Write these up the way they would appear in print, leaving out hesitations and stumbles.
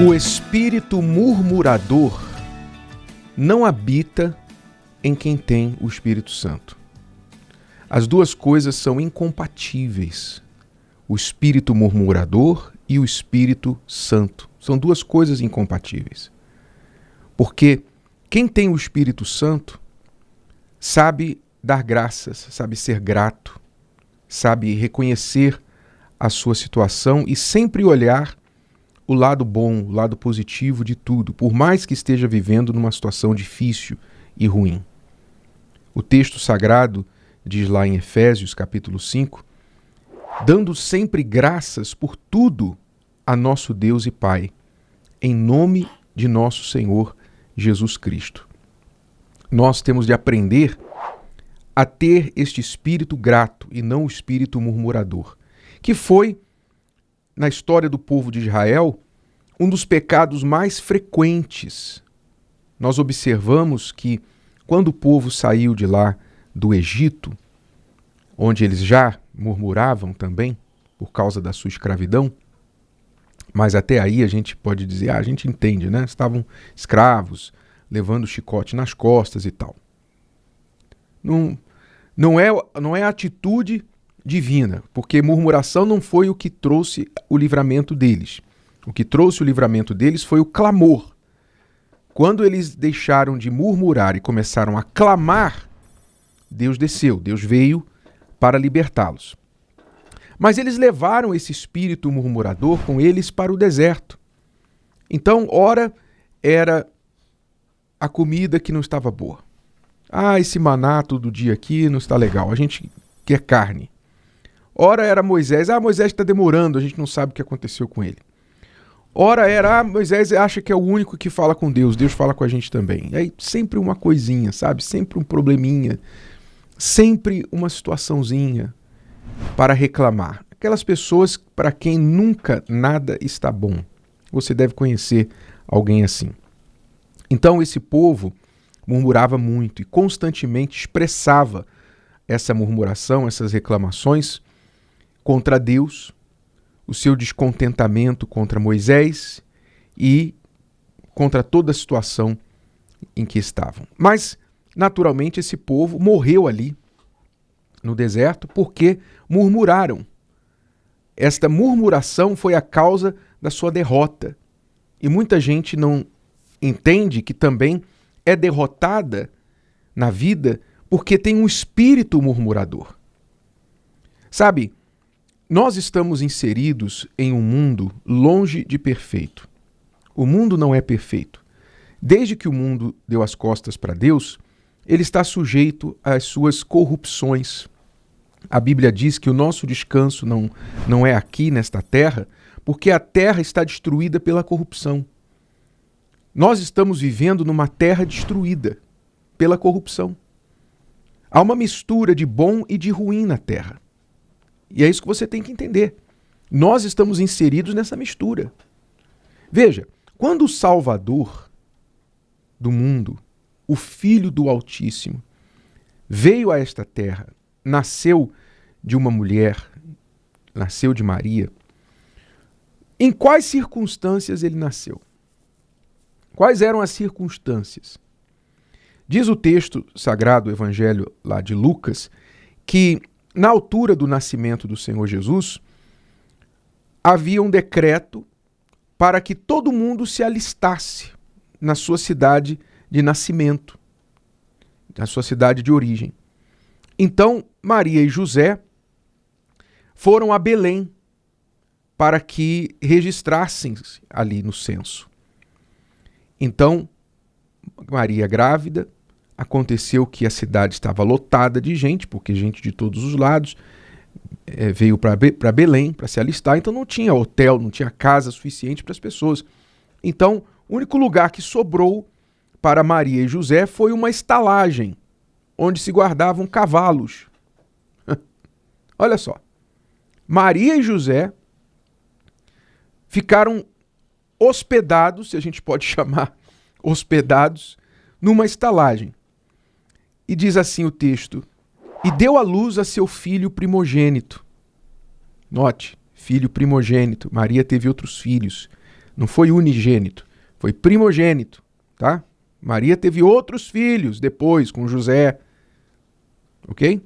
O espírito murmurador não habita em quem tem o Espírito Santo. As duas coisas são incompatíveis. O espírito murmurador e o Espírito Santo. São duas coisas incompatíveis. Porque quem tem o Espírito Santo sabe dar graças, sabe ser grato, sabe reconhecer a sua situação e sempre olhar o lado bom, o lado positivo de tudo, por mais que esteja vivendo numa situação difícil e ruim. O texto sagrado diz lá em Efésios, capítulo 5, dando sempre graças por tudo a nosso Deus e Pai, em nome de nosso Senhor Jesus Cristo. Nós temos de aprender a ter este espírito grato e não o espírito murmurador, que foi, na história do povo de Israel, um dos pecados mais frequentes. Nós observamos que quando o povo saiu de lá do Egito, onde eles já murmuravam também por causa da sua escravidão, mas até aí a gente pode dizer, a gente entende, né? Estavam escravos, levando chicote nas costas e tal. Não é atitude divina, porque murmuração não foi o que trouxe o livramento deles. O que trouxe o livramento deles foi o clamor. Quando eles deixaram de murmurar e começaram a clamar, Deus desceu, Deus veio para libertá-los. Mas eles levaram esse espírito murmurador com eles para o deserto. Então, ora era a comida que não estava boa. Esse maná todo dia aqui não está legal, a gente quer carne. Ora era Moisés, Moisés está demorando, a gente não sabe o que aconteceu com ele. Ora era, Moisés acha que é o único que fala com Deus, Deus fala com a gente também. E aí sempre uma coisinha, sabe? Sempre um probleminha, sempre uma situaçãozinha para reclamar. Aquelas pessoas para quem nunca nada está bom. Você deve conhecer alguém assim. Então esse povo murmurava muito e constantemente expressava essa murmuração, essas reclamações contra Deus, o seu descontentamento contra Moisés e contra toda a situação em que estavam. Mas, naturalmente, esse povo morreu ali no deserto porque murmuraram. Esta murmuração foi a causa da sua derrota. E muita gente não entende que também é derrotada na vida porque tem um espírito murmurador. Sabe, nós estamos inseridos em um mundo longe de perfeito. O mundo não é perfeito. Desde que o mundo deu as costas para Deus, ele está sujeito às suas corrupções. A Bíblia diz que o nosso descanso não é aqui nesta terra, porque a terra está destruída pela corrupção. Nós estamos vivendo numa terra destruída pela corrupção. Há uma mistura de bom e de ruim na terra. E é isso que você tem que entender. Nós estamos inseridos nessa mistura. Veja, quando o Salvador do mundo, o Filho do Altíssimo, veio a esta terra, nasceu de uma mulher, nasceu de Maria, em quais circunstâncias ele nasceu? Quais eram as circunstâncias? Diz o texto sagrado, o Evangelho lá de Lucas, que na altura do nascimento do Senhor Jesus, havia um decreto para que todo mundo se alistasse na sua cidade de nascimento, na sua cidade de origem. Então, Maria e José foram a Belém para que registrassem ali no censo. Então, Maria grávida, aconteceu que a cidade estava lotada de gente, porque gente de todos os lados veio para Belém para se alistar, então não tinha hotel, não tinha casa suficiente para as pessoas. Então, o único lugar que sobrou para Maria e José foi uma estalagem, onde se guardavam cavalos. Olha só, Maria e José ficaram hospedados, se a gente pode chamar hospedados, numa estalagem. E diz assim o texto: e deu à luz a seu filho primogênito. Note, filho primogênito. Maria teve outros filhos Não foi unigênito, foi primogênito, tá? Maria teve outros filhos depois com José, ok?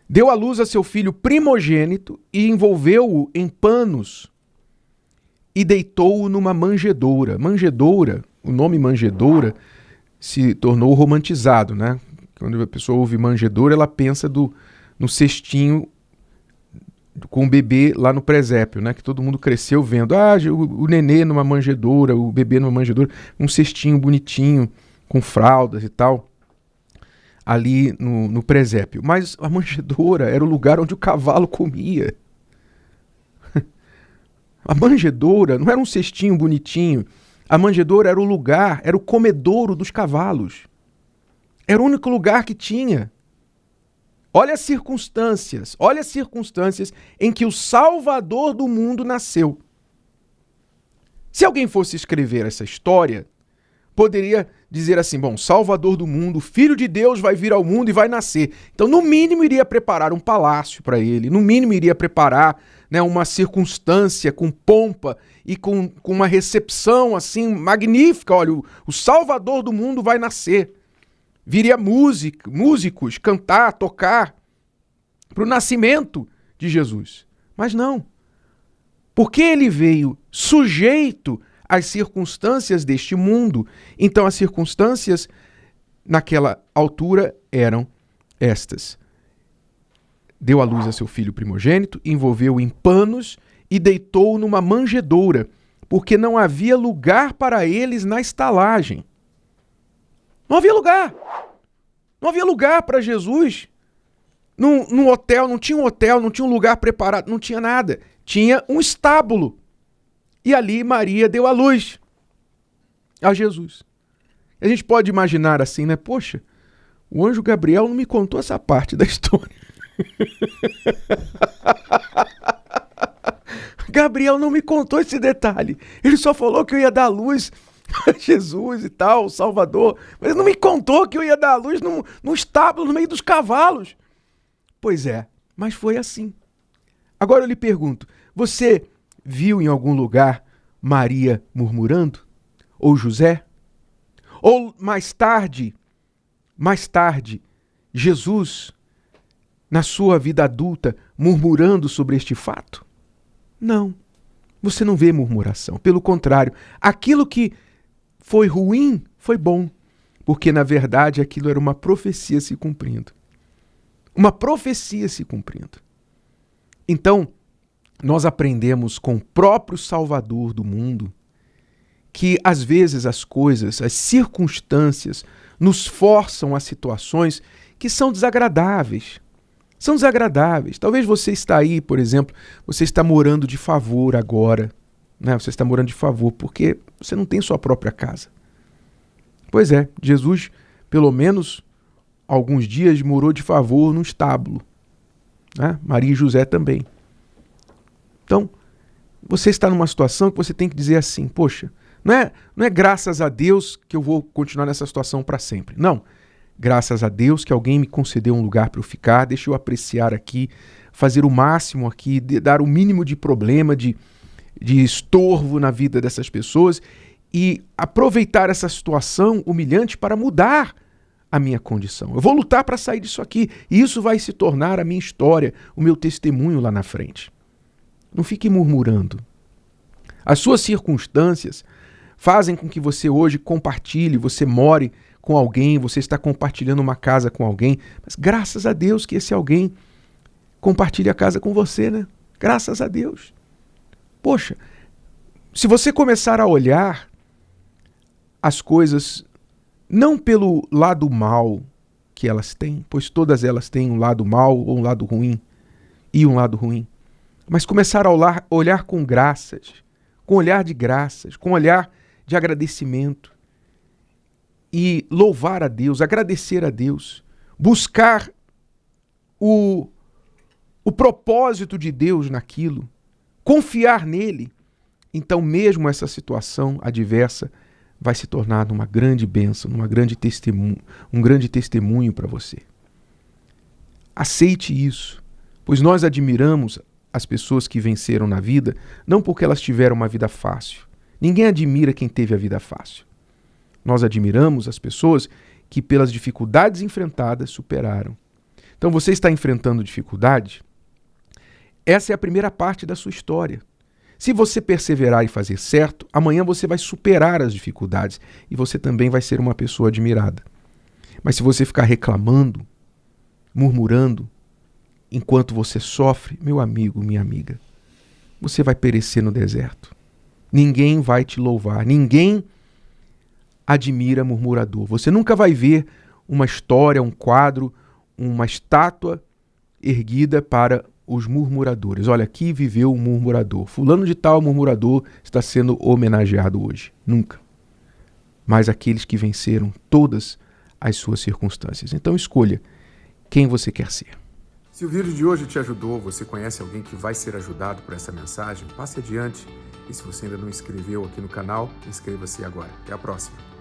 Deu à luz a seu filho primogênito e envolveu-o em panos e deitou-o numa manjedoura. Manjedoura, o nome manjedoura se tornou romantizado, né? Quando a pessoa ouve manjedoura, ela pensa no cestinho com o bebê lá no presépio, né? Que todo mundo cresceu vendo. O nenê numa manjedoura, o bebê numa manjedoura, um cestinho bonitinho, com fraldas e tal, ali no presépio. Mas a manjedoura era o lugar onde o cavalo comia. A manjedoura não era um cestinho bonitinho. A manjedoura era o lugar, era o comedouro dos cavalos. Era o único lugar que tinha. Olha as circunstâncias em que o Salvador do mundo nasceu. Se alguém fosse escrever essa história, poderia dizer assim, bom, Salvador do mundo, Filho de Deus vai vir ao mundo e vai nascer. Então, no mínimo, iria preparar um palácio para ele, no mínimo, iria preparar, né, uma circunstância com pompa e com uma recepção assim magnífica. Olha, o Salvador do mundo vai nascer. Viria músicos cantar, tocar para o nascimento de Jesus. Mas não. Porque ele veio sujeito às circunstâncias deste mundo, então as circunstâncias naquela altura eram estas. Deu à luz a seu filho primogênito, envolveu-o em panos e deitou-o numa manjedoura, porque não havia lugar para eles na estalagem. Não havia lugar. Não havia lugar para Jesus. Num hotel, não tinha um lugar preparado, não tinha nada. Tinha um estábulo. E ali Maria deu à luz a Jesus. A gente pode imaginar assim, né? Poxa, o anjo Gabriel não me contou essa parte da história. Gabriel não me contou esse detalhe. Ele só falou que eu ia dar à luz a Jesus e tal, o Salvador. Mas ele não me contou que eu ia dar à luz num estábulo no meio dos cavalos. Pois é, mas foi assim. Agora eu lhe pergunto, você viu em algum lugar Maria murmurando? Ou José? Ou mais tarde, Jesus, na sua vida adulta, murmurando sobre este fato? Não, você não vê murmuração. Pelo contrário, aquilo que foi ruim foi bom, porque na verdade aquilo era uma profecia se cumprindo. Uma profecia se cumprindo. Então, nós aprendemos com o próprio Salvador do mundo que às vezes as coisas, as circunstâncias nos forçam a situações que são desagradáveis. São desagradáveis. Talvez você está aí, por exemplo, você está morando de favor agora, né? Você está morando de favor porque você não tem sua própria casa. Pois é, Jesus, pelo menos alguns dias, morou de favor num estábulo, né? Maria e José também. Então, você está numa situação que você tem que dizer assim, poxa, não é graças a Deus que eu vou continuar nessa situação para sempre. Não. Graças a Deus que alguém me concedeu um lugar para eu ficar, deixa eu apreciar aqui, fazer o máximo aqui, dar o mínimo de problema, de estorvo na vida dessas pessoas e aproveitar essa situação humilhante para mudar a minha condição. Eu vou lutar para sair disso aqui e isso vai se tornar a minha história, o meu testemunho lá na frente. Não fique murmurando. As suas circunstâncias fazem com que você hoje compartilhe, você more com alguém, você está compartilhando uma casa com alguém, mas graças a Deus que esse alguém compartilha a casa com você, né? Graças a Deus. Poxa, se você começar a olhar as coisas não pelo lado mal que elas têm, pois todas elas têm um lado mal ou um lado ruim, mas começar a olhar com graças, com olhar de graças, com olhar de agradecimento e louvar a Deus, agradecer a Deus, buscar o propósito de Deus naquilo, confiar nele, então mesmo essa situação adversa vai se tornar uma grande bênção, um grande testemunho para você. Aceite isso, pois nós admiramos as pessoas que venceram na vida, não porque elas tiveram uma vida fácil. Ninguém admira quem teve a vida fácil. Nós admiramos as pessoas que, pelas dificuldades enfrentadas, superaram. Então, você está enfrentando dificuldade? Essa é a primeira parte da sua história. Se você perseverar e fazer certo, amanhã você vai superar as dificuldades e você também vai ser uma pessoa admirada. Mas se você ficar reclamando, murmurando, enquanto você sofre, meu amigo, minha amiga, você vai perecer no deserto. Ninguém vai te louvar, ninguém admira murmurador. Você nunca vai ver uma história, um quadro, uma estátua erguida para os murmuradores. Olha, aqui viveu um murmurador. Fulano de tal murmurador está sendo homenageado hoje. Nunca. Mas aqueles que venceram todas as suas circunstâncias. Então escolha quem você quer ser. Se o vídeo de hoje te ajudou, você conhece alguém que vai ser ajudado por essa mensagem, passe adiante. E se você ainda não inscreveu aqui no canal, inscreva-se agora. Até a próxima.